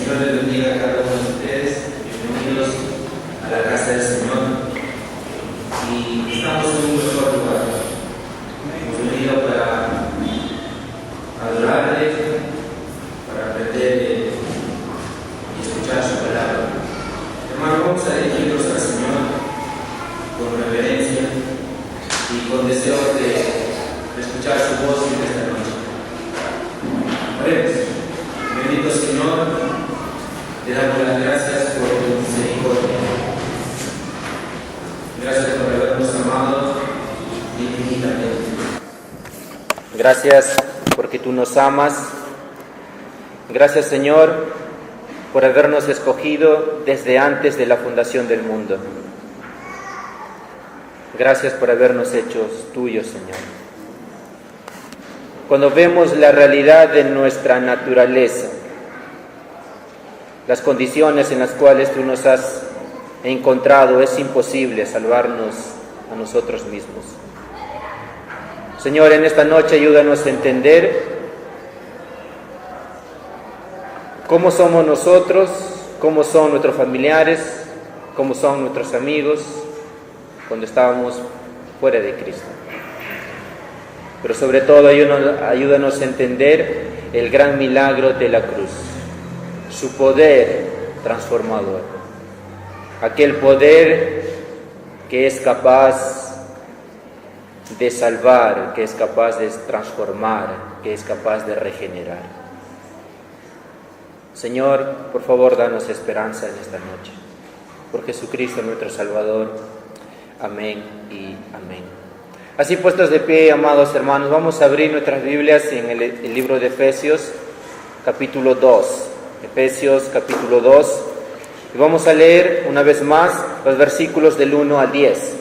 Señor les bendiga a cada uno de ustedes. Bienvenidos a la casa del Señor. Y estamos en un mejor lugar. Hemos venido para adorarle, para aprender y escuchar su palabra. Hermano, vamos a dirigirnos al Señor con reverencia y con deseo de escuchar su voz en esta noche. Oremos. Bendito Señor, te damos las gracias por tu misericordia. Gracias por habernos amado infinitamente. Gracias porque tú nos amas. Gracias, Señor, por habernos escogido desde antes de la fundación del mundo. Gracias por habernos hecho tuyos, Señor. Cuando vemos la realidad de nuestra naturaleza, las condiciones en las cuales tú nos has encontrado, es imposible salvarnos a nosotros mismos. Señor, en esta noche ayúdanos a entender cómo somos nosotros, cómo son nuestros familiares, cómo son nuestros amigos cuando estábamos fuera de Cristo. Pero sobre todo ayúdanos a entender el gran milagro de la cruz, su poder transformador, aquel poder que es capaz de salvar, que es capaz de transformar, que es capaz de regenerar. Señor, por favor, danos esperanza en esta noche. Por Jesucristo nuestro Salvador. Amén y amén. Así puestos de pie, amados hermanos, vamos a abrir nuestras Biblias en el libro de Efesios, capítulo 2. Efesios, capítulo 2. Y vamos a leer una vez más los versículos del 1 al 10.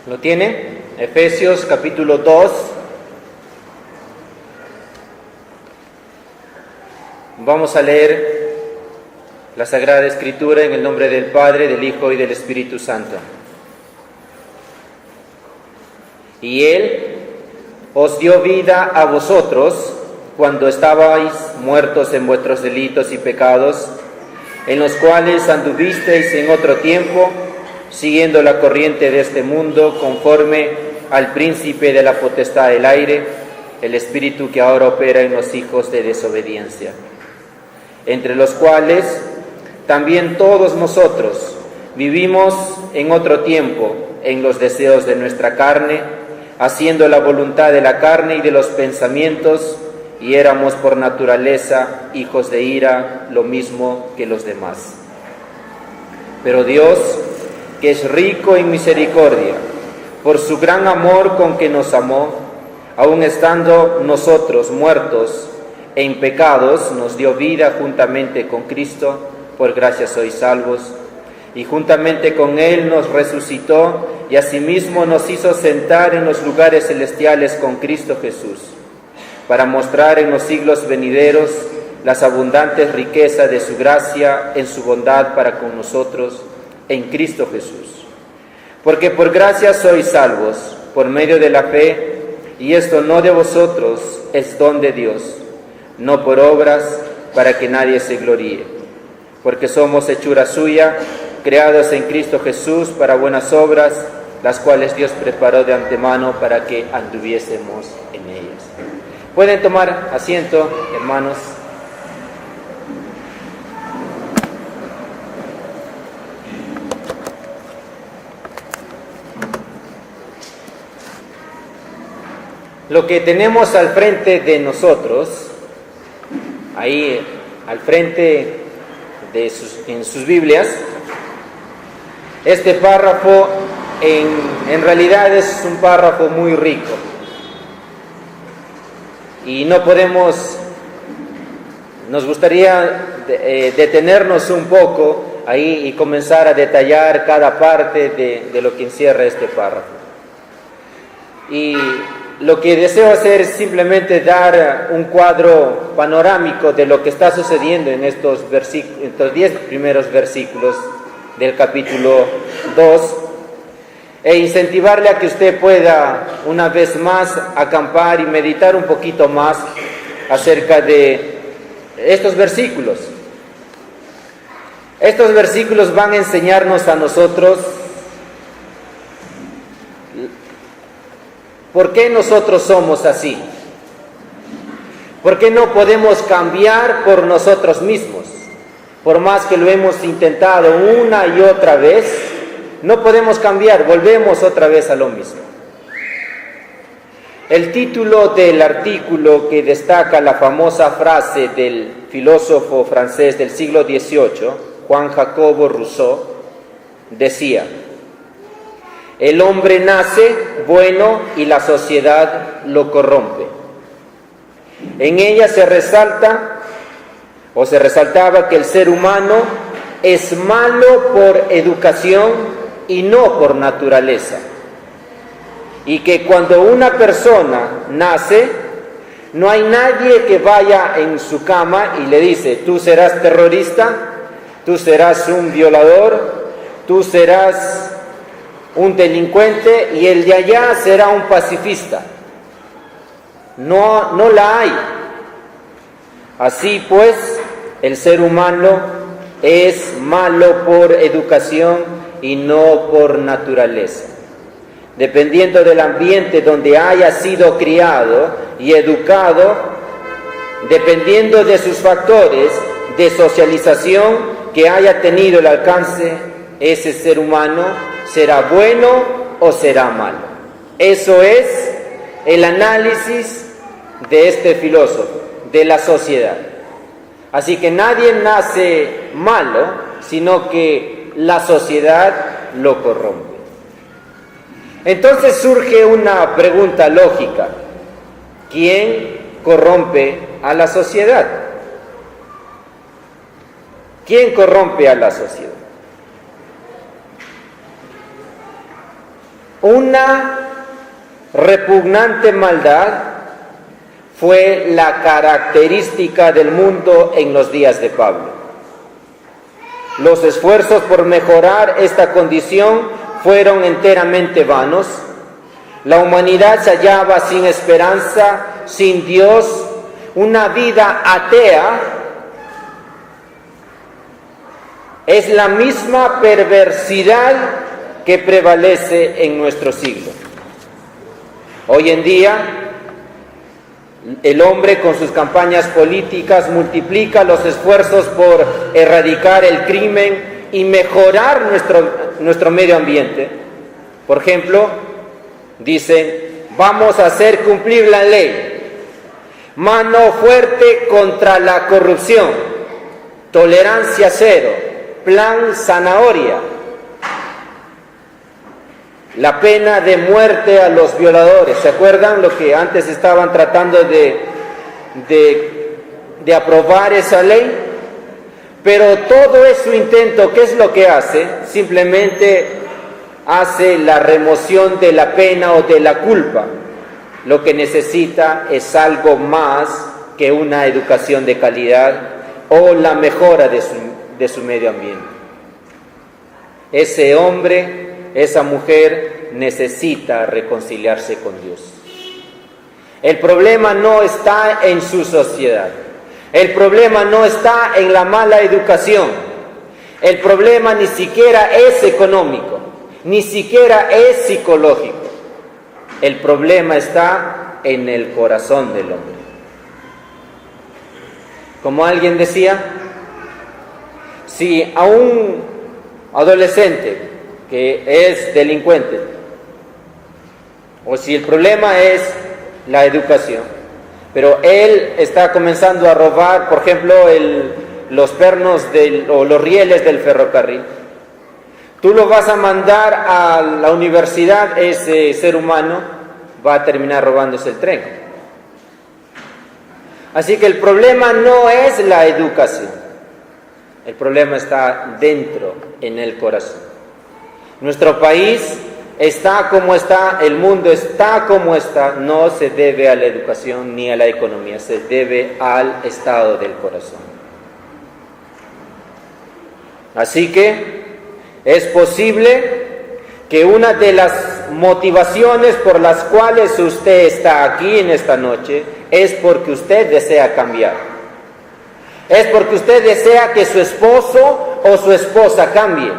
¿Lo tiene? Efesios, capítulo 2. Vamos a leer la Sagrada Escritura en el nombre del Padre, del Hijo y del Espíritu Santo. Y Él os dio vida a vosotros cuando estabais muertos en vuestros delitos y pecados, en los cuales anduvisteis en otro tiempo, siguiendo la corriente de este mundo, conforme al príncipe de la potestad del aire, el espíritu que ahora opera en los hijos de desobediencia, entre los cuales también todos nosotros vivimos en otro tiempo en los deseos de nuestra carne, haciendo la voluntad de la carne y de los pensamientos, y éramos por naturaleza hijos de ira, lo mismo que los demás. Pero Dios, que es rico en misericordia, por su gran amor con que nos amó, aun estando nosotros muertos en pecados, nos dio vida juntamente con Cristo, por gracia sois salvos, y juntamente con Él nos resucitó, y asimismo nos hizo sentar en los lugares celestiales con Cristo Jesús, para mostrar en los siglos venideros las abundantes riquezas de su gracia en su bondad para con nosotros, en Cristo Jesús. Porque por gracia sois salvos, por medio de la fe, y esto no de vosotros, es don de Dios, no por obras, para que nadie se gloríe. Porque somos hechura suya, creados en Cristo Jesús para buenas obras, las cuales Dios preparó de antemano para que anduviésemos en ellas. Pueden tomar asiento, hermanos. Lo que tenemos al frente de nosotros, ahí al frente en sus Biblias, este párrafo en realidad es un párrafo muy rico. Y nos gustaría detenernos un poco ahí y comenzar a detallar cada parte de lo que encierra este párrafo. Y lo que deseo hacer es simplemente dar un cuadro panorámico de lo que está sucediendo en estos 10 primeros versículos del capítulo 2, e incentivarle a que usted pueda una vez más acampar y meditar un poquito más acerca de estos versículos. Estos versículos van a enseñarnos a nosotros por qué nosotros somos así. ¿Por qué no podemos cambiar por nosotros mismos? Por más que lo hemos intentado una y otra vez, no podemos cambiar, volvemos otra vez a lo mismo. El título del artículo que destaca la famosa frase del filósofo francés del siglo XVIII, Juan Jacobo Rousseau, decía: el hombre nace bueno y la sociedad lo corrompe. En ella se resaltaba que el ser humano es malo por educación y no por naturaleza. Y que cuando una persona nace, no hay nadie que vaya en su cama y le dice: tú serás terrorista, tú serás un violador, tú serás un delincuente y el de allá será un pacifista. No la hay. Así pues, el ser humano es malo por educación y no por naturaleza. Dependiendo del ambiente donde haya sido criado y educado, dependiendo de sus factores de socialización que haya tenido el alcance, ese ser humano será bueno o será malo. Eso es el análisis de este filósofo, de la sociedad. Así que nadie nace malo, sino que la sociedad lo corrompe. Entonces surge una pregunta lógica: ¿quién corrompe a la sociedad? ¿Quién corrompe a la sociedad? Una repugnante maldad fue la característica del mundo en los días de Pablo. Los esfuerzos por mejorar esta condición fueron enteramente vanos. La humanidad se hallaba sin esperanza, sin Dios, una vida atea. Es la misma perversidad que prevalece en nuestro siglo. Hoy en día, el hombre con sus campañas políticas multiplica los esfuerzos por erradicar el crimen y mejorar nuestro medio ambiente. Por ejemplo, dicen: vamos a hacer cumplir la ley, mano fuerte contra la corrupción, tolerancia cero, plan zanahoria, la pena de muerte a los violadores. ¿Se acuerdan lo que antes estaban tratando de aprobar esa ley? Pero todo es su intento. ¿Qué es lo que hace? Simplemente hace la remoción de la pena o de la culpa. Lo que necesita es algo más que una educación de calidad o la mejora de su medio ambiente. Ese hombre, esa mujer necesita reconciliarse con Dios. El problema no está en su sociedad. El problema no está en la mala educación. El problema ni siquiera es económico, ni siquiera es psicológico. El problema está en el corazón del hombre. Como alguien decía, si a un adolescente que es delincuente, o si el problema es la educación, pero él está comenzando a robar, por ejemplo, los pernos o los rieles del ferrocarril, tú lo vas a mandar a la universidad, ese ser humano va a terminar robándose el tren. Así que el problema no es la educación, el problema está dentro, en el corazón. Nuestro país está como está, el mundo está como está, no se debe a la educación ni a la economía, se debe al estado del corazón. Así que Es posible que una de las motivaciones por las cuales usted está aquí en esta noche es porque usted desea cambiar. Es porque usted desea que su esposo o su esposa cambie.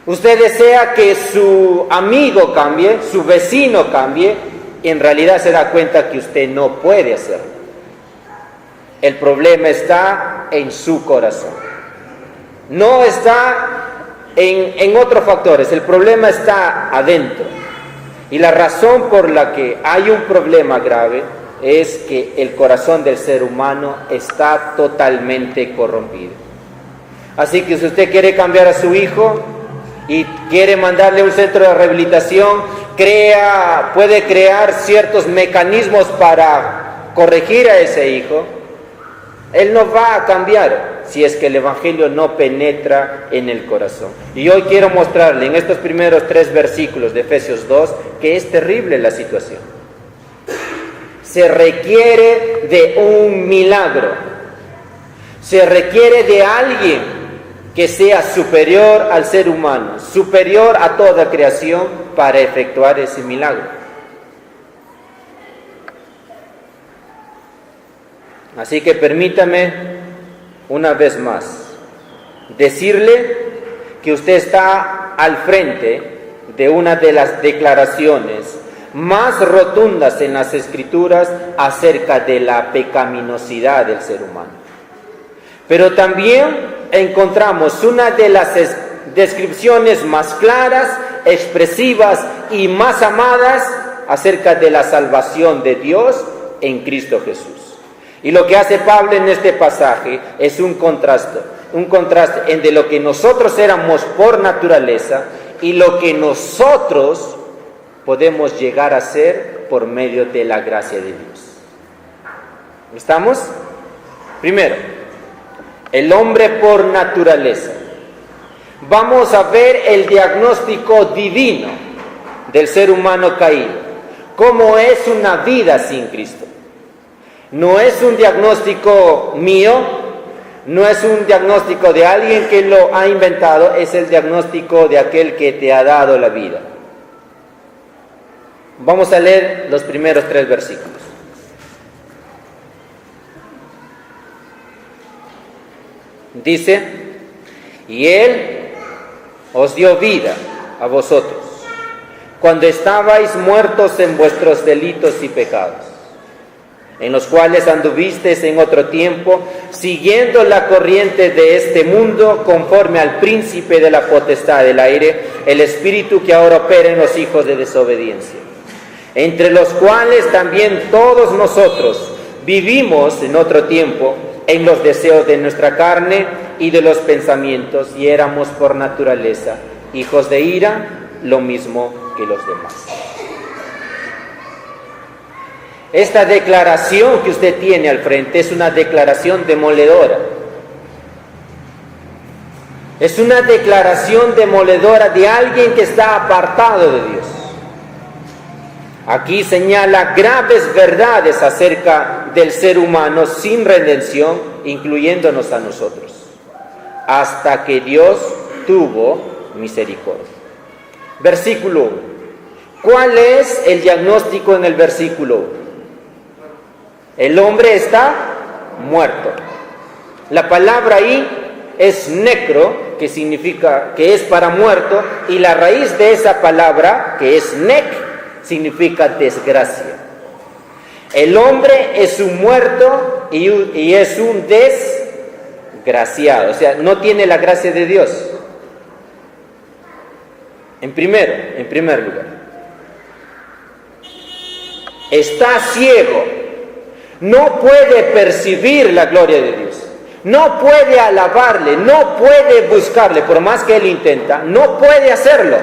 Usted desea que su amigo cambie, su vecino cambie, y en realidad se da cuenta que usted no puede hacerlo. El problema está en su corazón. No está en otros factores, el problema está adentro. Y la razón por la que hay un problema grave es que el corazón del ser humano está totalmente corrompido. Así que si usted quiere cambiar a su hijo y quiere mandarle a un centro de rehabilitación, puede crear ciertos mecanismos para corregir a ese hijo. Él no va a cambiar si es que el Evangelio no penetra en el corazón. Y hoy quiero mostrarle en estos primeros 3 versículos de Efesios 2 que es terrible la situación. Se requiere de un milagro. Se requiere de alguien que sea superior al ser humano, superior a toda creación para efectuar ese milagro. Así que permítame una vez más decirle que usted está al frente de una de las declaraciones más rotundas en las Escrituras acerca de la pecaminosidad del ser humano. Pero también encontramos una de las descripciones más claras, expresivas y más amadas acerca de la salvación de Dios en Cristo Jesús. Y lo que hace Pablo en este pasaje es un contraste entre lo que nosotros éramos por naturaleza y lo que nosotros podemos llegar a ser por medio de la gracia de Dios. ¿Estamos? Primero, el hombre por naturaleza. Vamos a ver el diagnóstico divino del ser humano caído. ¿Cómo es una vida sin Cristo? No es un diagnóstico mío, no es un diagnóstico de alguien que lo ha inventado, es el diagnóstico de aquel que te ha dado la vida. Vamos a leer los primeros 3 versículos. Dice, y Él os dio vida a vosotros, cuando estabais muertos en vuestros delitos y pecados, en los cuales anduvisteis en otro tiempo, siguiendo la corriente de este mundo, conforme al príncipe de la potestad del aire, el espíritu que ahora opera en los hijos de desobediencia, entre los cuales también todos nosotros vivimos en otro tiempo, en los deseos de nuestra carne y de los pensamientos, y éramos por naturaleza hijos de ira, lo mismo que los demás. Esta declaración que usted tiene al frente es una declaración demoledora. Es una declaración demoledora de alguien que está apartado de Dios. Aquí señala graves verdades acerca del ser humano sin redención, incluyéndonos a nosotros, hasta que Dios tuvo misericordia. Versículo 1. ¿Cuál es el diagnóstico en el versículo 1? El hombre está muerto. La palabra ahí es necro, que significa que es para muerto, y la raíz de esa palabra, que es nec, significa desgracia. El hombre es un muerto y es un desgraciado, o sea, no tiene la gracia de Dios. En primer lugar, está ciego. No puede percibir la gloria de Dios, no puede alabarle, no puede buscarle, por más que él intenta, no puede hacerlo.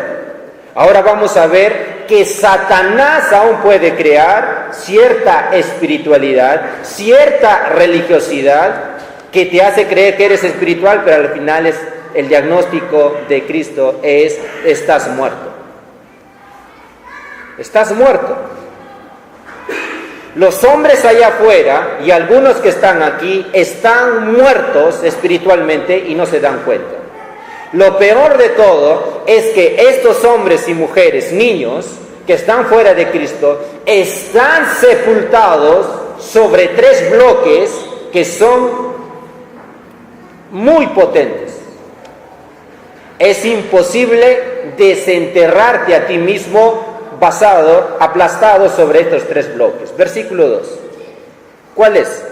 Ahora vamos a ver que Satanás aún puede crear cierta espiritualidad, cierta religiosidad que te hace creer que eres espiritual, pero al final el diagnóstico de Cristo es: estás muerto. Estás muerto. Los hombres allá afuera y algunos que están aquí están muertos espiritualmente y no se dan cuenta. Lo peor de todo es que estos hombres y mujeres, niños, que están fuera de Cristo, están sepultados sobre 3 bloques que son muy potentes. Es imposible desenterrarte a ti mismo aplastado sobre estos 3 bloques. Versículo 2. ¿Cuál es?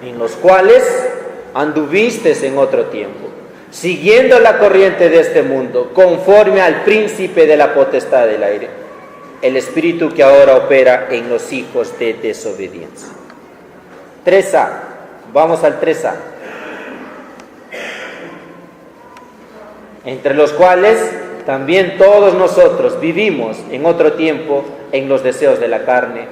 En los cuales anduviste en otro tiempo, siguiendo la corriente de este mundo, conforme al príncipe de la potestad del aire, el espíritu que ahora opera en los hijos de desobediencia. 3a, vamos al 3a. Entre los cuales también todos nosotros vivimos en otro tiempo en los deseos de la carne,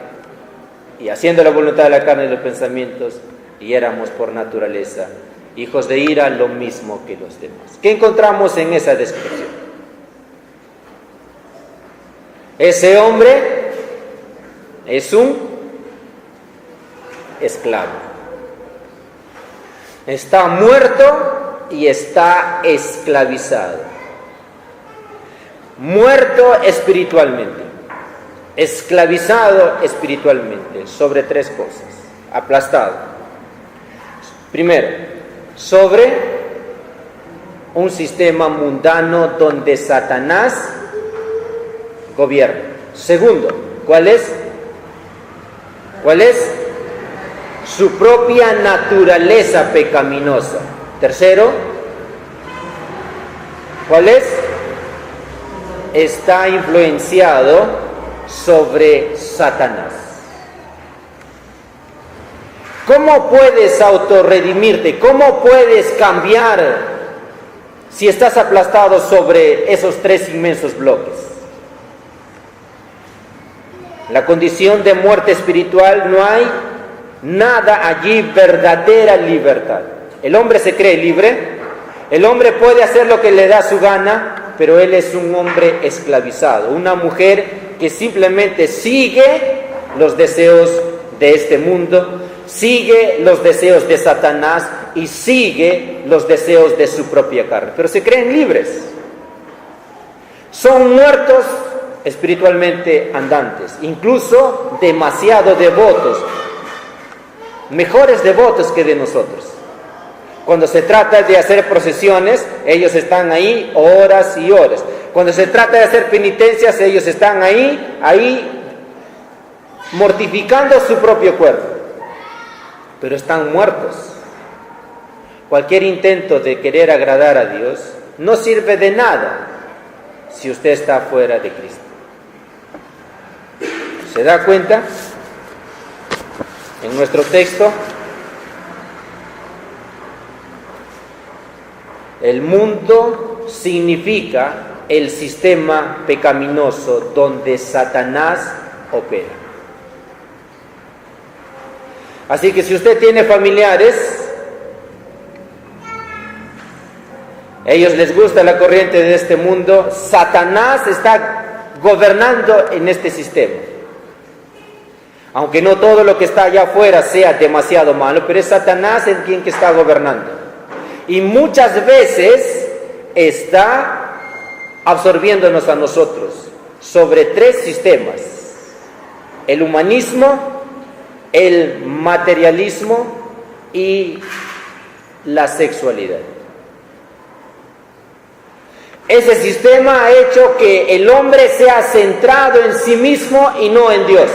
y haciendo la voluntad de la carne y de los pensamientos, y éramos por naturaleza hijos de ira, lo mismo que los demás. ¿Qué encontramos en esa descripción? Ese hombre es un esclavo. Está muerto y está esclavizado. Muerto espiritualmente, esclavizado espiritualmente, sobre 3 cosas. Aplastado. Primero, sobre un sistema mundano donde Satanás gobierna. Segundo, ¿cuál es? ¿Cuál es? Su propia naturaleza pecaminosa. Tercero, ¿cuál es? Está influenciado sobre Satanás. ¿Cómo puedes autorredimirte? ¿Cómo puedes cambiar si estás aplastado sobre esos 3 inmensos bloques? La condición de muerte espiritual, no hay nada allí verdadera libertad. El hombre se cree libre, el hombre puede hacer lo que le da su gana, pero él es un hombre esclavizado, una mujer que simplemente sigue los deseos de este mundo, sigue los deseos de Satanás y sigue los deseos de su propia carne, pero se creen libres. Son muertos espiritualmente andantes, incluso demasiado devotos, mejores devotos que de nosotros. Cuando se trata de hacer procesiones, ellos están ahí horas y horas. Cuando se trata de hacer penitencias, ellos están ahí mortificando su propio cuerpo, pero están muertos. Cualquier intento de querer agradar a Dios no sirve de nada si usted está fuera de Cristo. ¿Se da cuenta? En nuestro texto, el mundo significa el sistema pecaminoso donde Satanás opera. Así que si usted tiene familiares, ellos les gusta la corriente de este mundo, Satanás está gobernando en este sistema. Aunque no todo lo que está allá afuera sea demasiado malo, pero es Satanás el quien que está gobernando. Y muchas veces está absorbiéndonos a nosotros sobre 3 sistemas: el humanismo, el materialismo y la sexualidad. Ese sistema ha hecho que el hombre sea centrado en sí mismo y no en Dios.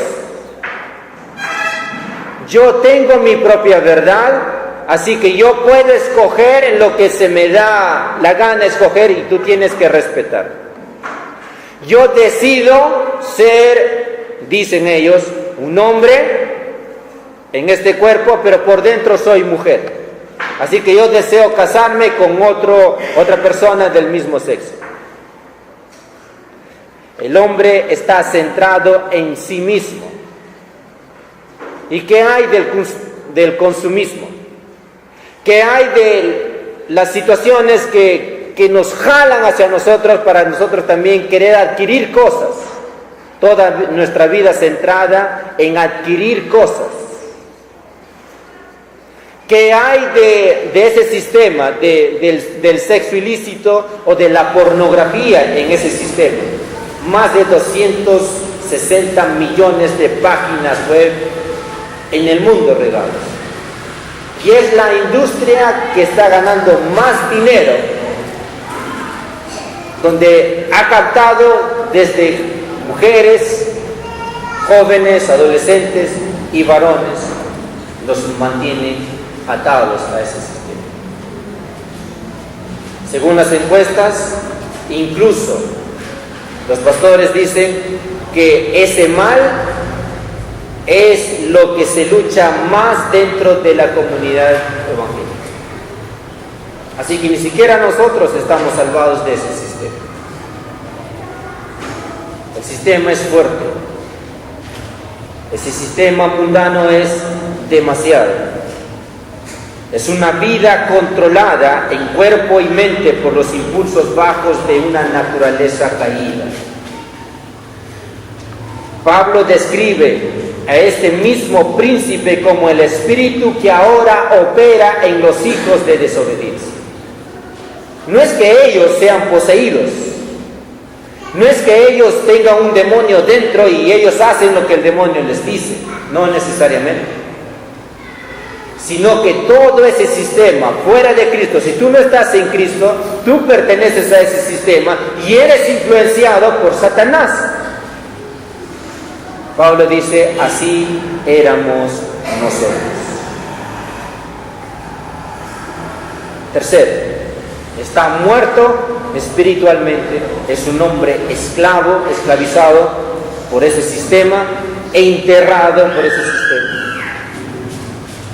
Yo tengo mi propia verdad, así que yo puedo escoger lo que se me da la gana escoger y tú tienes que respetar. Yo decido ser, dicen ellos, un hombre en este cuerpo, pero por dentro soy mujer. Así que yo deseo casarme con otra persona del mismo sexo. El hombre está centrado en sí mismo. ¿Y qué hay del consumismo? ¿Qué hay de las situaciones que nos jalan hacia nosotros para nosotros también querer adquirir cosas? Toda nuestra vida centrada en adquirir cosas. ¿Qué hay de ese sistema del sexo ilícito o de la pornografía en ese sistema? Más de 260 millones de páginas web en el mundo regadas. Y es la industria que está ganando más dinero, donde ha captado desde mujeres, jóvenes, adolescentes y varones, los mantiene atados a ese sistema. Según las encuestas, incluso los pastores dicen que ese mal es lo que se lucha más dentro de la comunidad evangélica. Así que ni siquiera nosotros estamos salvados de ese sistema. El sistema es fuerte. Ese sistema mundano es demasiado. Es una vida controlada en cuerpo y mente por los impulsos bajos de una naturaleza caída. Pablo describe a este mismo príncipe como el espíritu que ahora opera en los hijos de desobediencia. No es que ellos sean poseídos, no es que ellos tengan un demonio dentro y ellos hacen lo que el demonio les dice, no necesariamente, sino que todo ese sistema fuera de Cristo, si tú no estás en Cristo, tú perteneces a ese sistema y eres influenciado por Satanás. Pablo dice, así éramos nosotros. Tercero, está muerto espiritualmente, es un hombre esclavo, esclavizado por ese sistema e enterrado por ese sistema.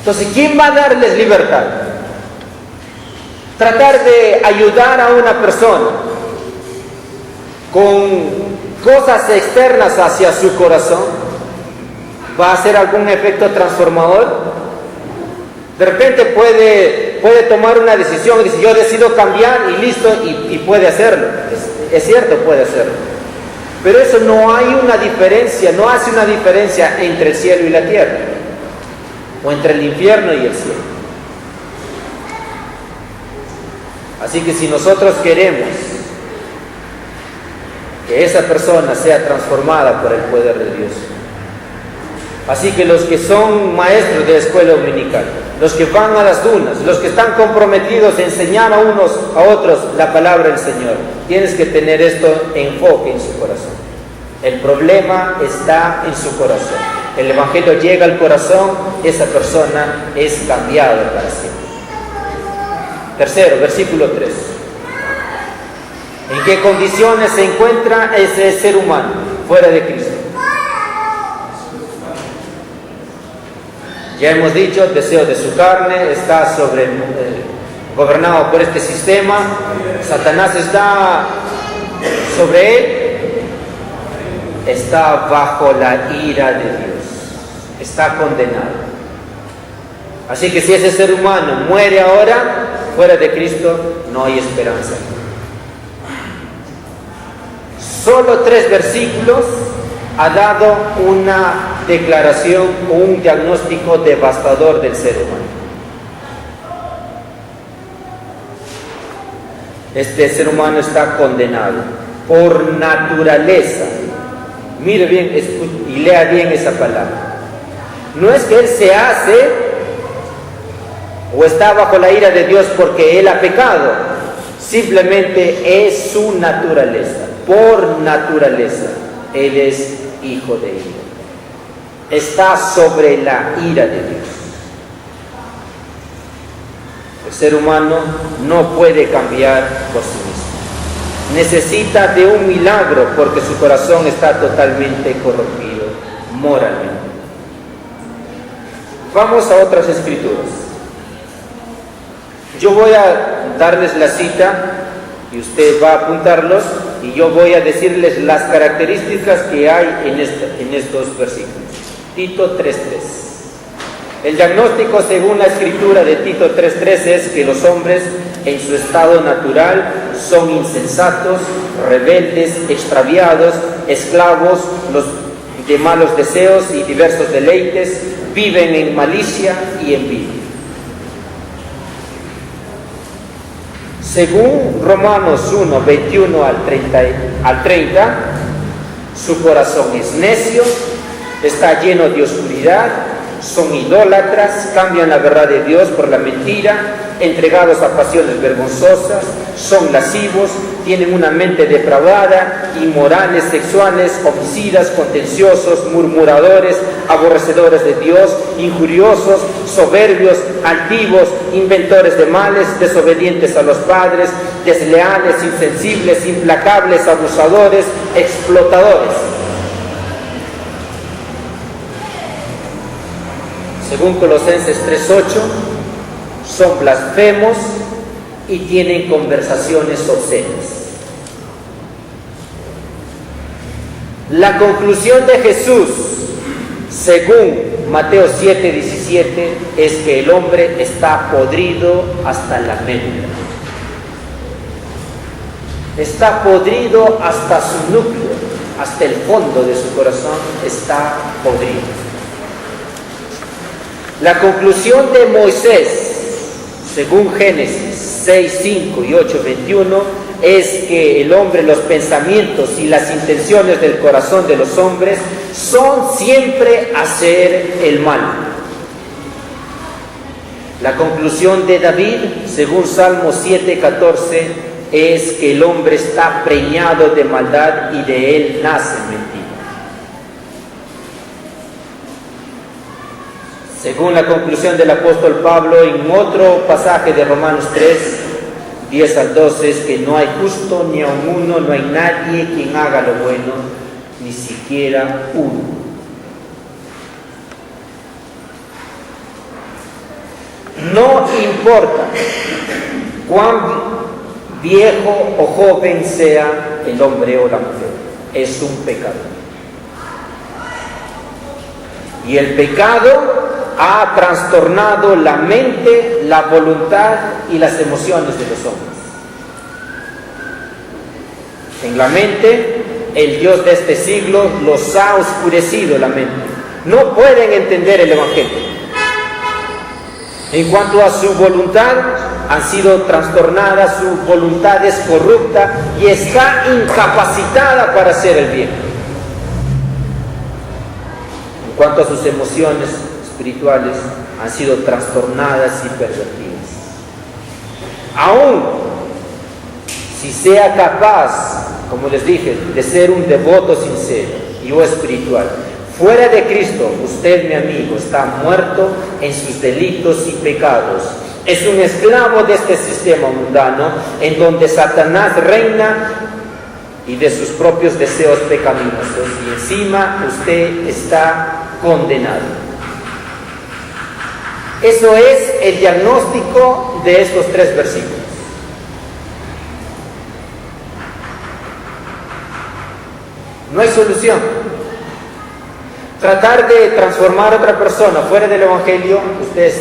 Entonces, ¿quién va a darles libertad? Tratar de ayudar a una persona con cosas externas hacia su corazón, ¿va a hacer algún efecto transformador? De repente puede tomar una decisión y dice, yo decido cambiar y listo, y puede hacerlo. Es cierto, puede hacerlo. Pero eso no hay una diferencia, no hace una diferencia entre el cielo y la tierra, o entre el infierno y el cielo. Así que si nosotros queremos que esa persona sea transformada por el poder de Dios, así que los que son maestros de la escuela dominical, los que van a las dunas, los que están comprometidos a enseñar a unos a otros la palabra del Señor, tienes que tener esto enfoque en su corazón. El problema está en su corazón. El evangelio llega al corazón, esa persona es cambiada para siempre. Tercero, versículo 3. ¿En qué condiciones se encuentra ese ser humano fuera de Cristo? Ya hemos dicho, el deseo de su carne está gobernado por este sistema. Satanás está sobre él, está bajo la ira de Dios, está condenado. Así que si ese ser humano muere ahora fuera de Cristo, no hay esperanza. Solo 3 versículos ha dado una declaración o un diagnóstico devastador del ser humano. Este ser humano está condenado por naturaleza. Mire bien y lea bien esa palabra. No es que él se hace o está bajo la ira de Dios porque él ha pecado. Simplemente es su naturaleza. Por naturaleza, él es hijo de ira. Está sobre la ira de Dios. El ser humano no puede cambiar por sí mismo. Necesita de un milagro porque su corazón está totalmente corrompido moralmente. Vamos a otras escrituras. Yo voy a darles la cita y usted va a apuntarlos y yo voy a decirles las características que hay en estos versículos. Tito 3:3. El diagnóstico según la escritura de Tito 3:3 es que los hombres en su estado natural son insensatos, rebeldes, extraviados, esclavos de malos deseos y diversos deleites, viven en malicia y envidia. Según Romanos 1, 21 al 30, su corazón es necio, está lleno de oscuridad, son idólatras, cambian la verdad de Dios por la mentira, entregados a pasiones vergonzosas, son lascivos, tienen una mente depravada, inmorales, sexuales, homicidas, contenciosos, murmuradores, aborrecedores de Dios, injuriosos, soberbios, altivos, inventores de males, desobedientes a los padres, desleales, insensibles, implacables, abusadores, explotadores. Según Colosenses 3:8, son blasfemos y tienen conversaciones obscenas. La conclusión de Jesús, según Mateo 7:17, es que el hombre está podrido hasta la médula. Está podrido hasta su núcleo, hasta el fondo de su corazón está podrido. La conclusión de Moisés, según Génesis 6:5 y 8:21, es que el hombre, los pensamientos y las intenciones del corazón de los hombres son siempre hacer el mal. La conclusión de David, según Salmo 7:14, es que el hombre está preñado de maldad y de él nace mentira. Según la conclusión del apóstol Pablo, en otro pasaje de Romanos 3, 10 al 12, es que no hay justo ni aun uno, no hay nadie quien haga lo bueno, ni siquiera uno. No importa cuán viejo o joven sea el hombre o la mujer, es un pecado. Y el pecado ha trastornado la mente, la voluntad y las emociones de los hombres. En la mente, el Dios de este siglo los ha oscurecido la mente. No pueden entender el Evangelio. En cuanto a su voluntad, han sido trastornadas, su voluntad es corrupta y está incapacitada para hacer el bien. En cuanto a sus emociones espirituales, han sido trastornadas y pervertidas. Aún si sea capaz, como les dije, de ser un devoto sincero y o espiritual, fuera de Cristo, usted, mi amigo, está muerto en sus delitos y pecados. Es un esclavo de este sistema mundano en donde Satanás reina y de sus propios deseos pecaminosos, y encima usted está condenado. Eso es el diagnóstico de estos 3 versículos. No hay solución. Tratar de transformar a otra persona fuera del Evangelio, usted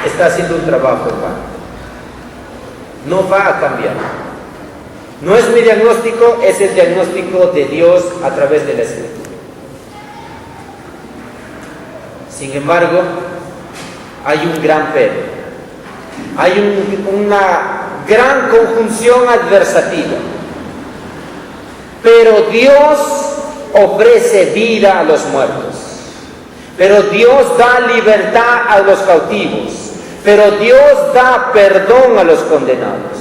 está haciendo un trabajo en vano. No va a cambiar. No es mi diagnóstico, es el diagnóstico de Dios a través de la Escritura. Sin embargo, hay un gran pero. Hay una gran conjunción adversativa. Pero Dios ofrece vida a los muertos. Pero Dios da libertad a los cautivos. Pero Dios da perdón a los condenados.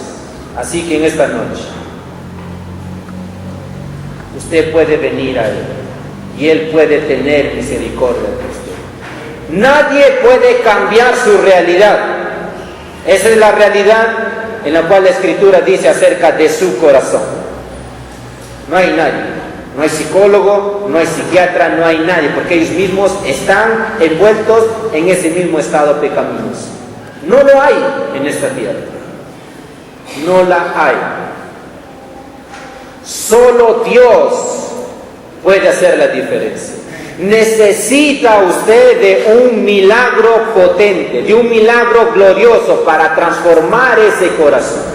Así que en esta noche, usted puede venir a Él y Él puede tener misericordia de usted. Nadie puede cambiar su realidad. Esa es la realidad en la cual la Escritura dice acerca de su corazón. No hay nadie, no hay psicólogo, no hay psiquiatra, no hay nadie, porque ellos mismos están envueltos en ese mismo estado pecaminoso. No lo hay en esta tierra. No la hay. Solo Dios puede hacer la diferencia. Necesita usted de un milagro potente, de un milagro glorioso para transformar ese corazón.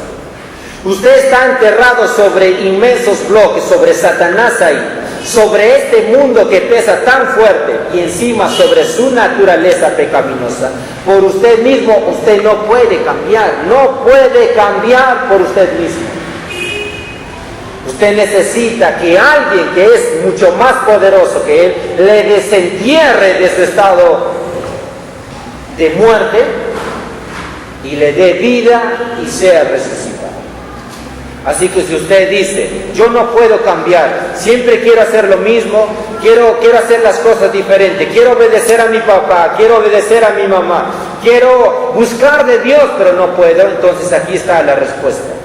Usted está enterrado sobre inmensos bloques, sobre Satanás ahí, sobre este mundo que pesa tan fuerte, y encima sobre su naturaleza pecaminosa, por usted mismo usted no puede cambiar, no puede cambiar por usted mismo. Usted necesita que alguien que es mucho más poderoso que él le desentierre de su estado de muerte y le dé vida y sea resucitado. Así que si usted dice, yo no puedo cambiar, siempre quiero hacer lo mismo, quiero hacer las cosas diferentes, quiero obedecer a mi papá, quiero obedecer a mi mamá, quiero buscar de Dios, pero no puedo, entonces aquí está la respuesta.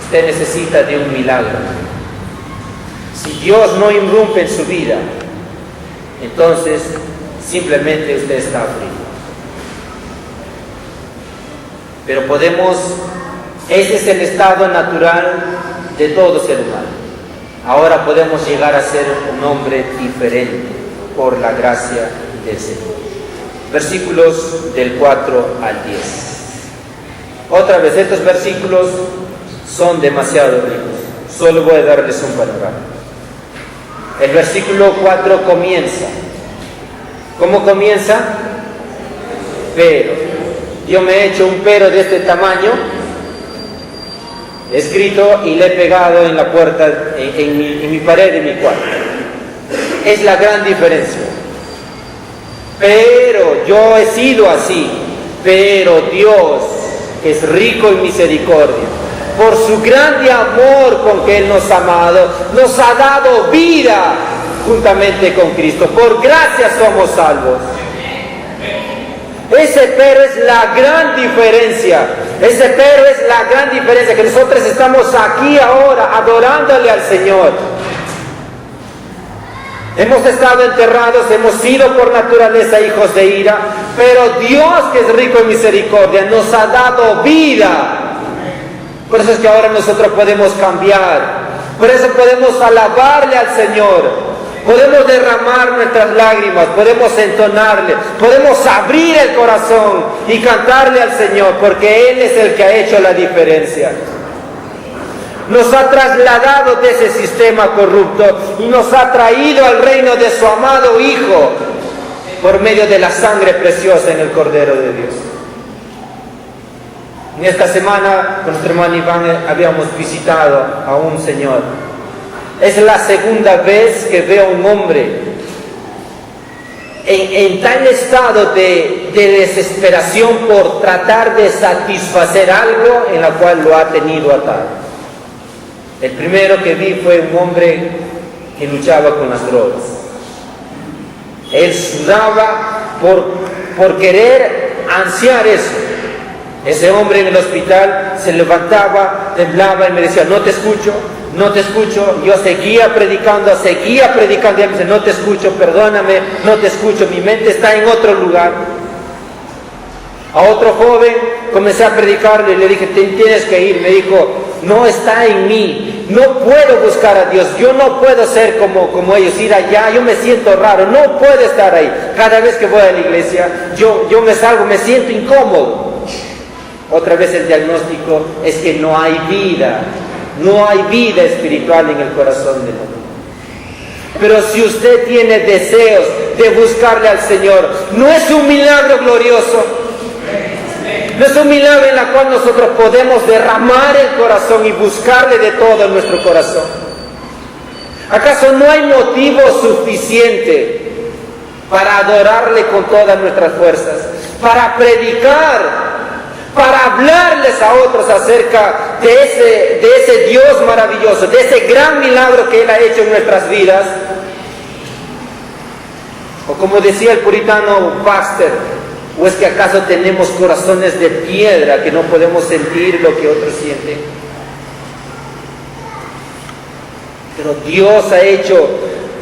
Usted necesita de un milagro. Si Dios no irrumpe en su vida, entonces simplemente usted está frío. Pero ese es el estado natural de todo ser humano. Ahora podemos llegar a ser un hombre diferente por la gracia del Señor. Versículos del 4 al 10. Otra vez, estos versículos son demasiado ricos. Solo voy a darles un panorama. El versículo 4 comienza. ¿Cómo comienza? Pero. Yo me he hecho un pero de este tamaño, escrito y le he pegado en la puerta, en mi pared de mi cuarto. Es la gran diferencia. Pero yo he sido así, pero Dios es rico en misericordia. Por su grande amor con que Él nos ha amado, nos ha dado vida juntamente con Cristo. Por gracia somos salvos. Ese pero es la gran diferencia. Ese pero es la gran diferencia, que nosotros estamos aquí ahora adorándole al Señor. Hemos estado enterrados, hemos sido por naturaleza hijos de ira, pero Dios, que es rico en misericordia, nos ha dado vida. Por eso es que ahora nosotros podemos cambiar. Por eso podemos alabarle al Señor. Podemos derramar nuestras lágrimas, podemos entonarle, podemos abrir el corazón y cantarle al Señor, porque Él es el que ha hecho la diferencia. Nos ha trasladado de ese sistema corrupto y nos ha traído al reino de su amado Hijo por medio de la sangre preciosa en el Cordero de Dios. En esta semana con nuestro hermano Iván habíamos visitado a un señor. Es la segunda vez que veo a un hombre en tal estado de desesperación por tratar de satisfacer algo en la cual lo ha tenido atado. El primero que vi fue un hombre que luchaba con las drogas. Él sudaba por querer ansiar eso. Ese hombre en el hospital se levantaba, temblaba y me decía, no te escucho. Yo seguía predicando, y él me dice, no te escucho, perdóname, no te escucho, mi mente está en otro lugar. A otro joven comencé a predicarle y le dije, tienes que ir. Me dijo, no está en mí, no puedo buscar a Dios, yo no puedo ser como ellos, ir allá, yo me siento raro, no puedo estar ahí. Cada vez que voy a la iglesia, yo me salgo, me siento incómodo. Otra vez el diagnóstico es que no hay vida. No hay vida espiritual en el corazón del hombre. Pero si usted tiene deseos de buscarle al Señor, no es un milagro glorioso. No es un milagro en el cual nosotros podemos derramar el corazón y buscarle de todo en nuestro corazón. ¿Acaso no hay motivo suficiente para adorarle con todas nuestras fuerzas? Para predicar, para hablarles a otros acerca de ese Dios maravilloso, de ese gran milagro que Él ha hecho en nuestras vidas. O como decía el puritano Baxter, ¿o es que acaso tenemos corazones de piedra que no podemos sentir lo que otros sienten? Pero Dios ha hecho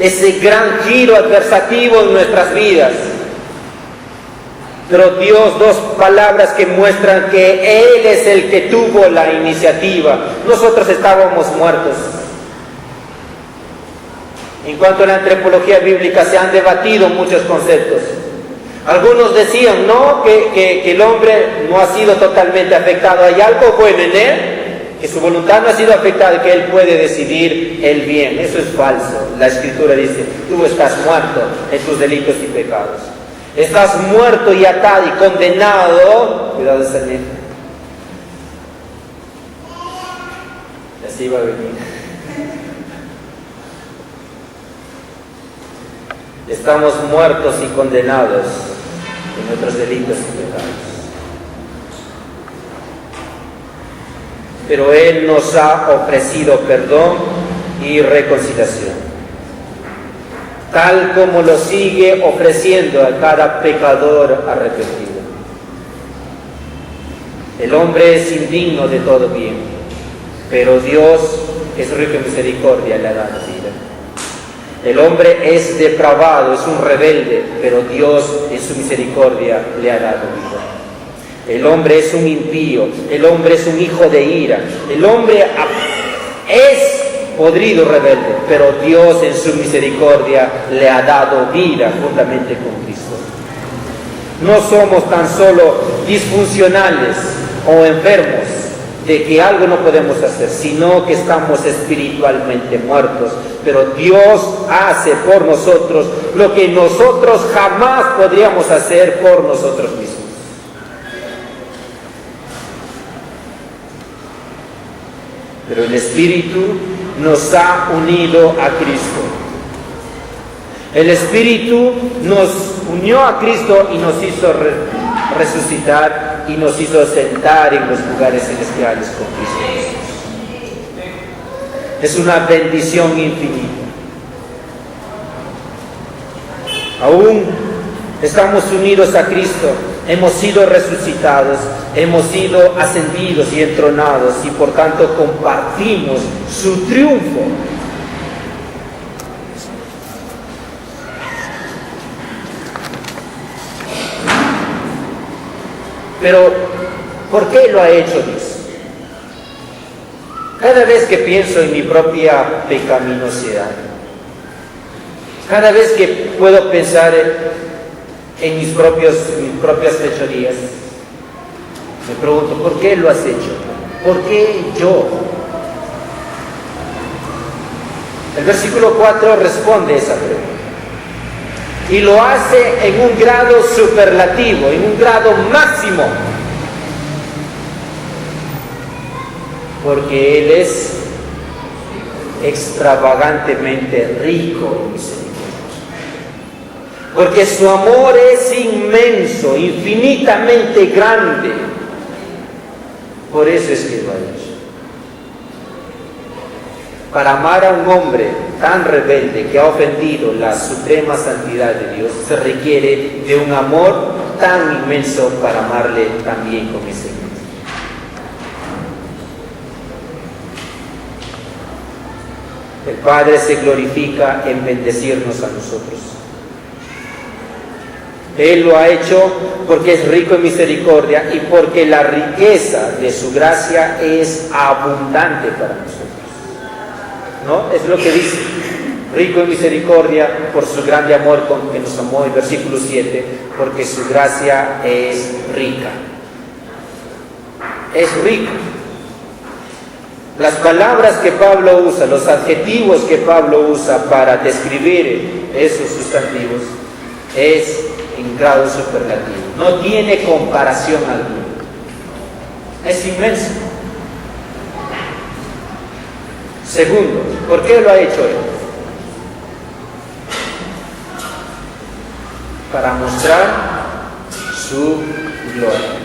ese gran giro adversativo en nuestras vidas. Pero Dios, dos palabras que muestran que Él es el que tuvo la iniciativa. Nosotros estábamos muertos. En cuanto a la antropología bíblica, se han debatido muchos conceptos. Algunos decían, no, que el hombre no ha sido totalmente afectado. Hay algo bueno en él, que su voluntad no ha sido afectada, que Él puede decidir el bien. Eso es falso. La Escritura dice, tú estás muerto en tus delitos y pecados. Estás muerto y atado y condenado. Cuidado de salir. Así va a venir. Estamos muertos y condenados en nuestros delitos y pecados. Pero Él nos ha ofrecido perdón y reconciliación, tal como lo sigue ofreciendo a cada pecador arrepentido. El hombre es indigno de todo bien, pero Dios es rico en misericordia, le ha dado vida. El hombre es depravado, es un rebelde, pero Dios en su misericordia le ha dado vida. El hombre es un impío, el hombre es un hijo de ira, el hombre es podrido, rebelde, pero Dios en su misericordia le ha dado vida juntamente con Cristo. No somos tan solo disfuncionales o enfermos de que algo no podemos hacer, sino que estamos espiritualmente muertos, pero Dios hace por nosotros lo que nosotros jamás podríamos hacer por nosotros mismos. Pero el Espíritu nos ha unido a Cristo. El Espíritu nos unió a Cristo y nos hizo resucitar y nos hizo sentar en los lugares celestiales con Cristo. Es una bendición infinita. Aún estamos unidos a Cristo, hemos sido resucitados, hemos sido ascendidos y entronados y por tanto compartimos su triunfo. Pero, ¿por qué lo ha hecho Dios? Cada vez que pienso en mi propia pecaminosidad, cada vez que puedo pensar en mis propias fechorías, me pregunto, ¿por qué lo has hecho? ¿Por qué yo? El versículo 4 responde esa pregunta. Y lo hace en un grado superlativo, en un grado máximo. Porque Él es extravagantemente rico en misericordia. Porque su amor es inmenso, infinitamente grande. Por eso es que lo ha hecho. Para amar a un hombre tan rebelde que ha ofendido la suprema santidad de Dios, se requiere de un amor tan inmenso para amarle también con ese amor. El Padre se glorifica en bendecirnos a nosotros. Él lo ha hecho porque es rico en misericordia y porque la riqueza de su gracia es abundante para nosotros. ¿No? Es lo que dice, rico en misericordia por su grande amor con que nos amó, en versículo 7, porque su gracia es rica. Es rica. Las palabras que Pablo usa, los adjetivos que Pablo usa para describir esos sustantivos, es en grado superlativo. No tiene comparación alguna. Es inmenso. Segundo, ¿por qué lo ha hecho Él? Para mostrar su gloria.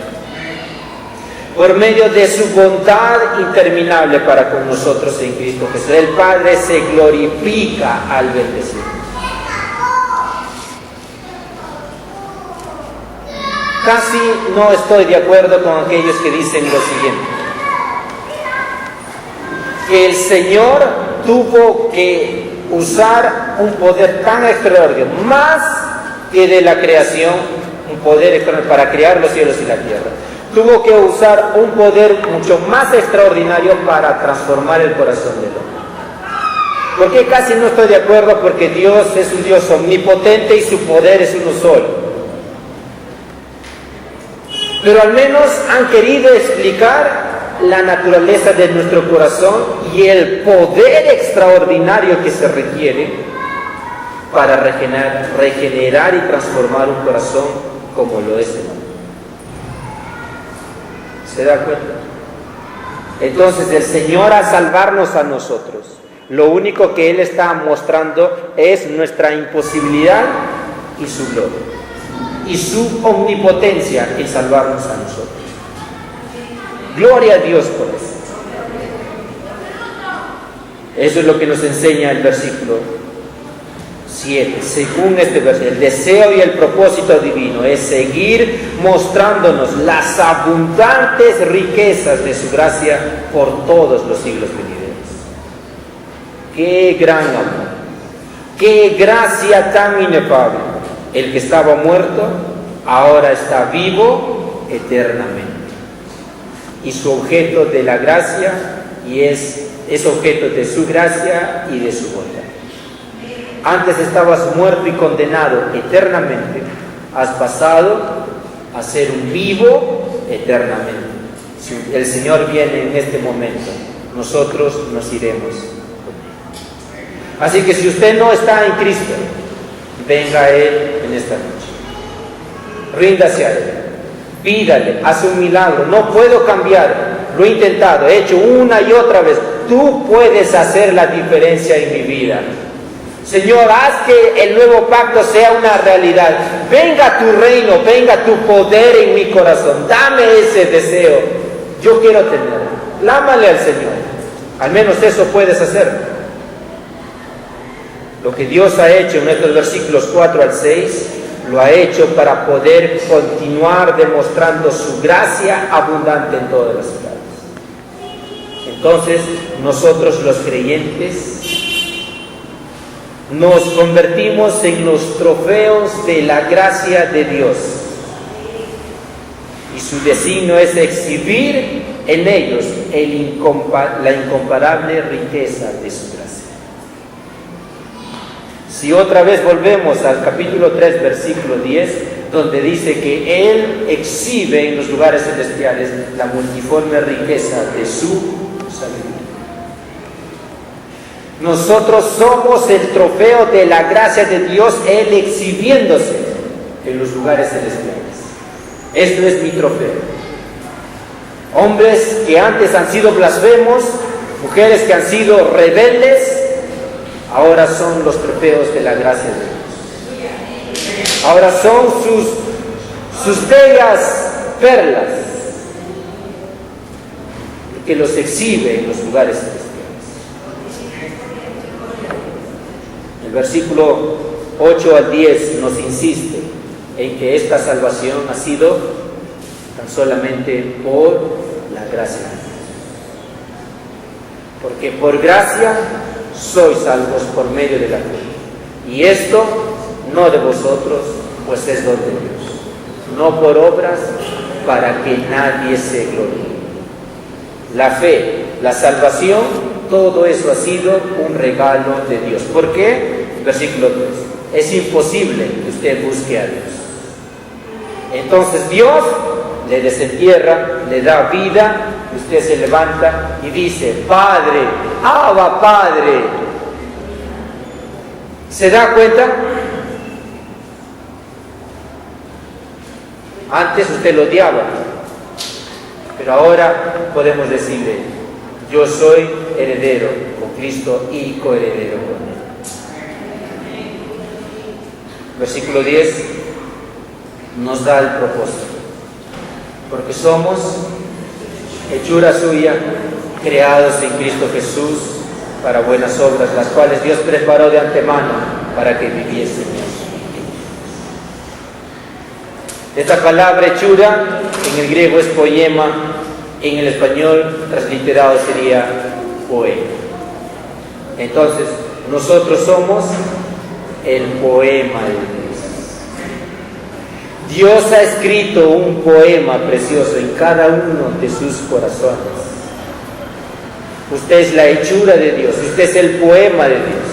Por medio de su bondad interminable para con nosotros en Cristo Jesús, el Padre se glorifica al bendecirnos. Casi no estoy de acuerdo con aquellos que dicen lo siguiente: que el Señor tuvo que usar un poder tan extraordinario, más que de la creación, un poder extraordinario para crear los cielos y la tierra. Tuvo que usar un poder mucho más extraordinario para transformar el corazón del hombre. ¿Por qué casi no estoy de acuerdo? Porque Dios es un Dios omnipotente y su poder es uno solo. Pero al menos han querido explicar la naturaleza de nuestro corazón y el poder extraordinario que se requiere para regenerar y transformar un corazón como lo es el hombre. ¿Se da cuenta? Entonces el Señor, al salvarnos a nosotros, lo único que Él está mostrando es nuestra imposibilidad y su gloria y su omnipotencia en salvarnos a nosotros. Gloria a Dios por eso. Eso es lo que nos enseña el versículo 7. Según este versículo, el deseo y el propósito divino es seguir mostrándonos las abundantes riquezas de su gracia por todos los siglos venideros. ¡Qué gran amor! ¡Qué gracia tan inefable! El que estaba muerto ahora está vivo eternamente. Y su objeto de la gracia y es objeto de su gracia y de su bondad. Antes estabas muerto y condenado eternamente, has pasado a ser un vivo eternamente. Si el Señor viene en este momento, nosotros nos iremos con Él. Así que si usted no está en Cristo, venga a Él en esta noche. Ríndase a Él. Pídale, hace un milagro. No puedo cambiar, lo he intentado, he hecho una y otra vez. Tú puedes hacer la diferencia en mi vida. Señor, haz que el nuevo pacto sea una realidad. Venga tu reino, venga tu poder en mi corazón. Dame ese deseo. Yo quiero tenerlo. Clámale al Señor. Al menos eso puedes hacer. Lo que Dios ha hecho en estos versículos 4 al 6, lo ha hecho para poder continuar demostrando su gracia abundante en todas las edades. Entonces, nosotros los creyentes nos convertimos en los trofeos de la gracia de Dios. Y su designio es exhibir en ellos la incomparable riqueza de su gracia. Si otra vez volvemos al capítulo 3, versículo 10, donde dice que Él exhibe en los lugares celestiales la multiforme riqueza de su sabiduría. Nosotros somos el trofeo de la gracia de Dios, Él exhibiéndose en los lugares celestiales. Esto es mi trofeo. Hombres que antes han sido blasfemos, mujeres que han sido rebeldes, ahora son los trofeos de la gracia de Dios. Ahora son sus bellas perlas, que los exhibe en los lugares celestiales. El versículo 8 al 10 nos insiste en que esta salvación ha sido tan solamente por la gracia de Dios. Porque por gracia sois salvos por medio de la fe. Y esto no de vosotros, pues es don de Dios. No por obras, para que nadie se gloríe. La fe, la salvación, todo eso ha sido un regalo de Dios. ¿Por qué? Versículo 3. Es imposible que usted busque a Dios. Entonces Dios le desentierra, le da vida, y usted se levanta y dice: Padre, Abba, Padre. ¿Se da cuenta? Antes usted lo odiaba, pero ahora podemos decirle: yo soy heredero con Cristo y coheredero con Él. Versículo 10 nos da el propósito. Porque somos hechura suya, creados en Cristo Jesús para buenas obras, las cuales Dios preparó de antemano para que viviésemos. Esta palabra hechura en el griego es poema, en el español transliterado sería poema. Entonces, nosotros somos el poema de Dios. Dios ha escrito un poema precioso en cada uno de sus corazones. Usted es la hechura de Dios, usted es el poema de Dios.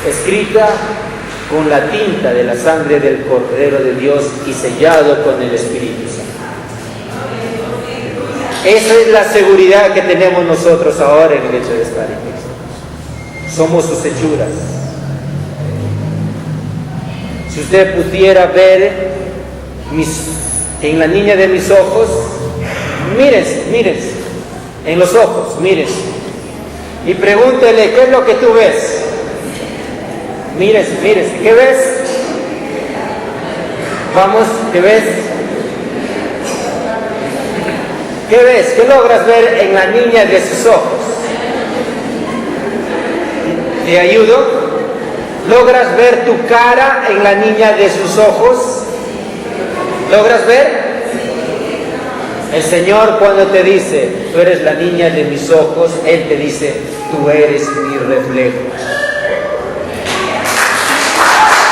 Escrita con la tinta de la sangre del Cordero de Dios y sellado con el Espíritu Santo. Esa es la seguridad que tenemos nosotros ahora en el hecho de estar en Cristo. Somos sus hechuras. Si usted pudiera ver en la niña de mis ojos, mírense, en los ojos, mírense. Y pregúntele, ¿qué es lo que tú ves? Mírense, ¿qué ves? Vamos, ¿qué ves? ¿Qué ves? ¿Qué logras ver en la niña de sus ojos? ¿Te ayudo? ¿Logras ver tu cara en la niña de sus ojos? ¿Logras ver? El Señor cuando te dice, tú eres la niña de mis ojos, Él te dice, tú eres mi reflejo.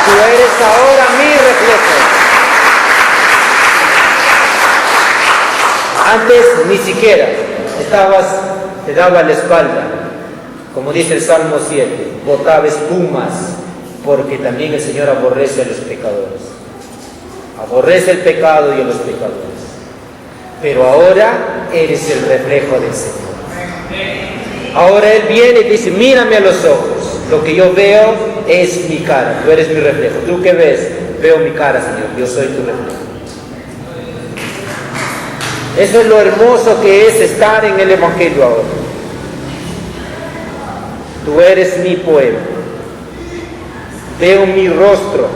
Tú eres ahora mi reflejo. Antes ni siquiera te daba la espalda, como dice el Salmo 7, botaba espumas, porque también el Señor aborrece a los pecadores. Aborrece el pecado y a los pecadores. Pero ahora eres el reflejo del Señor. Ahora Él viene y dice, mírame a los ojos. Lo que yo veo es mi cara. Tú eres mi reflejo. ¿Tú qué ves? Veo mi cara, Señor. Yo soy tu reflejo. Eso es lo hermoso que es estar en el Evangelio ahora. Tú eres mi pueblo. Veo mi rostro.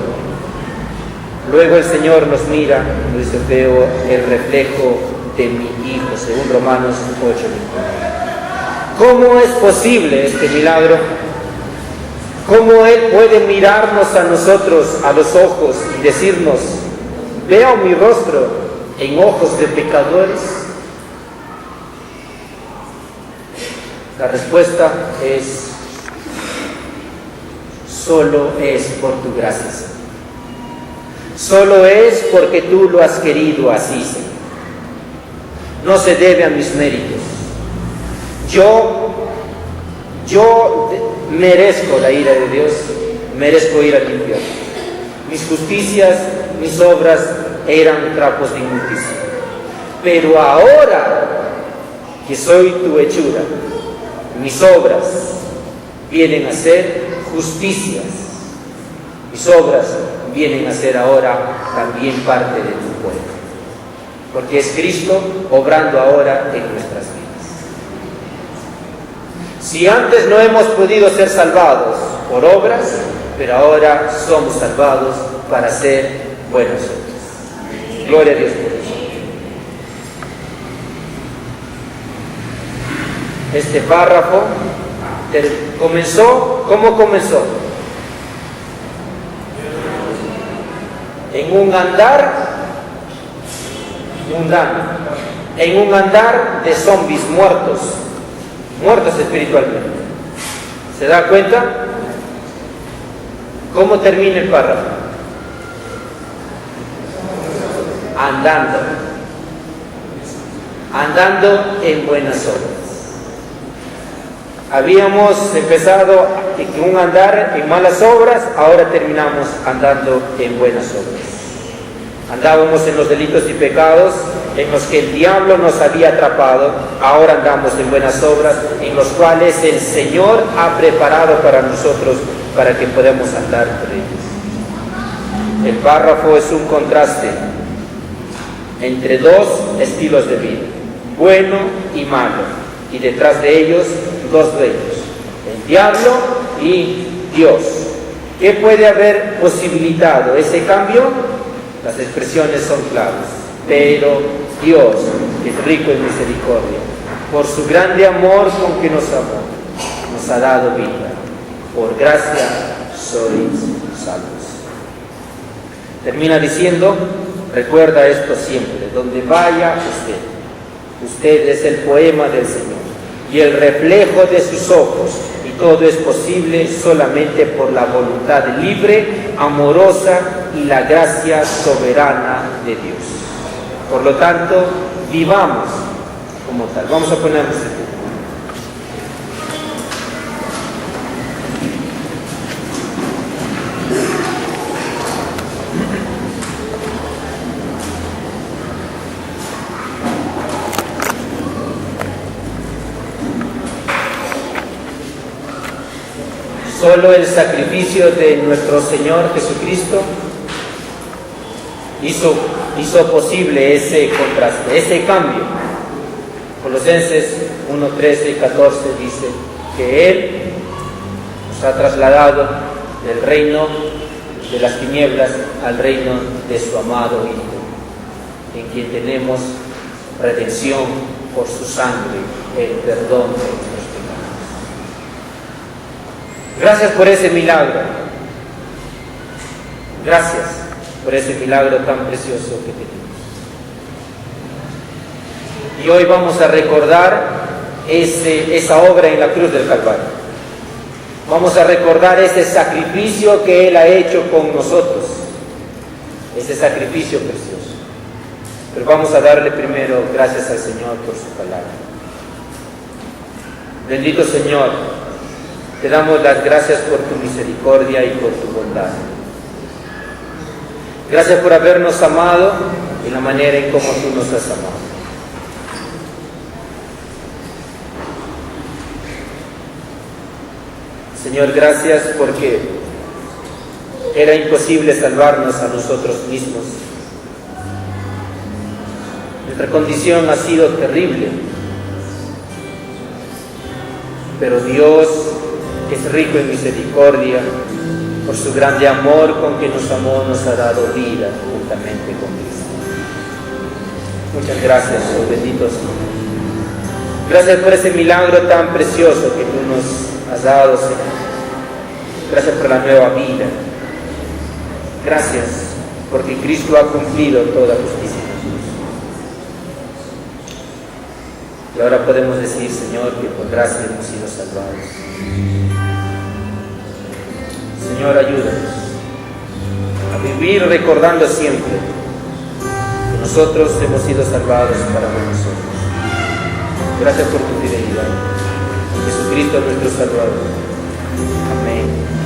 Luego el Señor nos mira y dice, veo el reflejo de mi Hijo, según Romanos 8:21. ¿Cómo es posible este milagro? ¿Cómo Él puede mirarnos a nosotros a los ojos y decirnos, veo mi rostro en ojos de pecadores? La respuesta es, solo es por tu gracia, Señor. Solo es porque tú lo has querido así, Señor. No se debe a mis méritos. Yo merezco la ira de Dios, merezco ir al infierno. Mis justicias, mis obras eran trapos de inmundicia. Pero ahora que soy tu hechura, mis obras vienen a ser justicias. Mis obras vienen a ser ahora también parte de tu pueblo. Porque es Cristo obrando ahora en nuestras vidas. Si antes no hemos podido ser salvados por obras, pero ahora somos salvados para hacer buenas obras. Gloria a Dios por eso. Este párrafo comenzó, ¿cómo comenzó? En un andar mundano, en un andar de zombies muertos espiritualmente. ¿Se da cuenta? ¿Cómo termina el párrafo? Andando en buenas obras. Habíamos empezado en un andar en malas obras, ahora terminamos andando en buenas obras. Andábamos en los delitos y pecados en los que el diablo nos había atrapado, ahora andamos en buenas obras en los cuales el Señor ha preparado para nosotros para que podamos andar por ellos. El párrafo es un contraste entre dos estilos de vida, bueno y malo, y detrás de ellos dos reyes, el diablo y Dios. ¿Qué puede haber posibilitado ese cambio? Las expresiones son claras. Pero Dios, que es rico en misericordia, por su grande amor con que nos amó, nos ha dado vida. Por gracia sois salvos. Termina diciendo, recuerda esto siempre, donde vaya usted es el poema del Señor y el reflejo de sus ojos, y todo es posible solamente por la voluntad libre, amorosa y la gracia soberana de Dios. Por lo tanto, vivamos como tal. Vamos a ponernos de pie. Solo el sacrificio de nuestro Señor Jesucristo hizo posible ese contraste, ese cambio. Colosenses 1, 13 y 14 dice que Él nos ha trasladado del reino de las tinieblas al reino de su amado Hijo, en quien tenemos redención por su sangre, el perdón de nuestros pecados. Gracias por ese milagro. Gracias por ese milagro tan precioso que tenemos. Y hoy vamos a recordar esa obra en la cruz del Calvario. Vamos a recordar ese sacrificio que Él ha hecho con nosotros. Ese sacrificio precioso. Pero vamos a darle primero gracias al Señor por su palabra. Bendito Señor, te damos las gracias por tu misericordia y por tu bondad. Gracias por habernos amado en la manera en cómo tú nos has amado. Señor, gracias porque era imposible salvarnos a nosotros mismos. Nuestra condición ha sido terrible, pero Dios es rico en misericordia. Por su grande amor con que nos amó, nos ha dado vida juntamente con Cristo. Muchas gracias, oh bendito Señor. Gracias por ese milagro tan precioso que tú nos has dado, Señor. Gracias por la nueva vida. Gracias porque Cristo ha cumplido toda justicia en nosotros. Y ahora podemos decir, Señor, que por gracia hemos sido salvados. Señor, ayúdanos a vivir recordando siempre que nosotros hemos sido salvados para nosotros. Gracias por tu fidelidad. Jesucristo nuestro Salvador. Amén.